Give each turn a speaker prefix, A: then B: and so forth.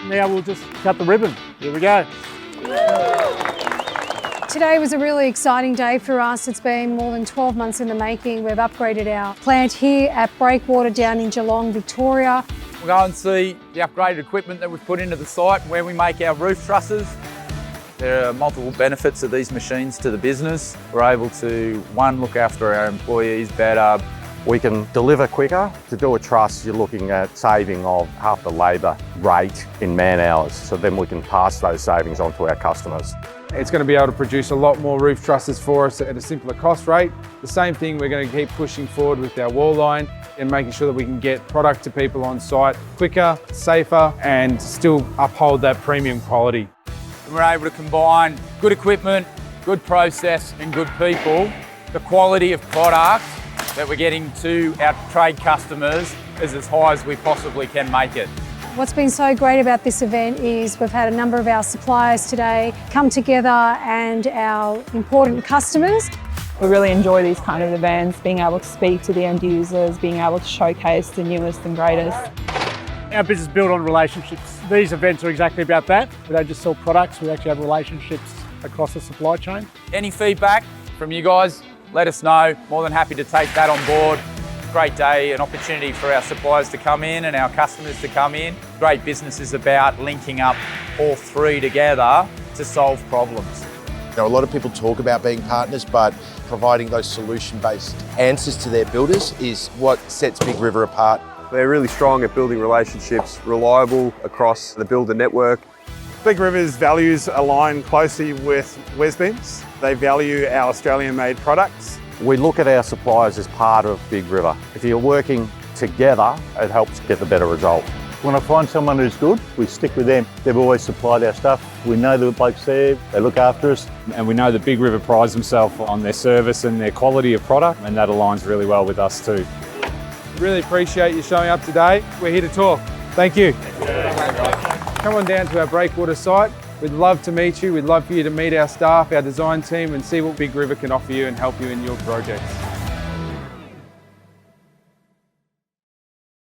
A: Now we'll just cut the ribbon. Here we go.
B: Today was a really exciting day for us. It's been more than 12 months in the making. We've upgraded our plant here at Breakwater down in Geelong, Victoria.
C: We'll go and see the upgraded equipment that we've put into the site where we make our roof trusses. There are multiple benefits of these machines to the business. We're able to, one, look after our employees better.
D: We can deliver quicker. To do a truss, you're looking at saving of half the labour rate in man hours, so then we can pass those savings on to our customers.
E: It's going to be able to produce a lot more roof trusses for us at a simpler cost rate. The same thing, we're going to keep pushing forward with our wall line and making sure that we can get product to people on site quicker, safer, and still uphold that premium quality.
C: We're able to combine good equipment, good process and good people. The quality of product that we're getting to our trade customers is as high as we possibly can make it.
B: What's been so great about this event is we've had a number of our suppliers today come together and our important customers.
F: We really enjoy these kind of events, being able to speak to the end users, being able to showcase the newest and greatest.
A: Our business is built on relationships. These events are exactly about that. We don't just sell products, we actually have relationships across the supply chain.
C: Any feedback from you guys, let us know. More than happy to take that on board. Great day, an opportunity for our suppliers to come in and our customers to come in. Great business is about linking up all three together to solve problems.
G: You know, a lot of people talk about being partners, but providing those solution-based answers to their builders is what sets Big River apart.
H: They're really strong at building relationships, reliable across the builder network.
I: Big River's values align closely with Wesbin's. They value our Australian-made products.
D: We look at our suppliers as part of Big River. If you're working together, it helps get the better result.
J: When I find someone who's good, we stick with them. They've always supplied our stuff. We know the blokes there, they look after us.
K: And we know that Big River prides themselves on their service and their quality of product, and that aligns really well with us too.
E: Really appreciate you showing up today. We're here to talk. Thank you. Come on down to our Breakwater site. We'd love to meet you. We'd love for you to meet our staff, our design team, and see what Big River can offer you and help you in your projects.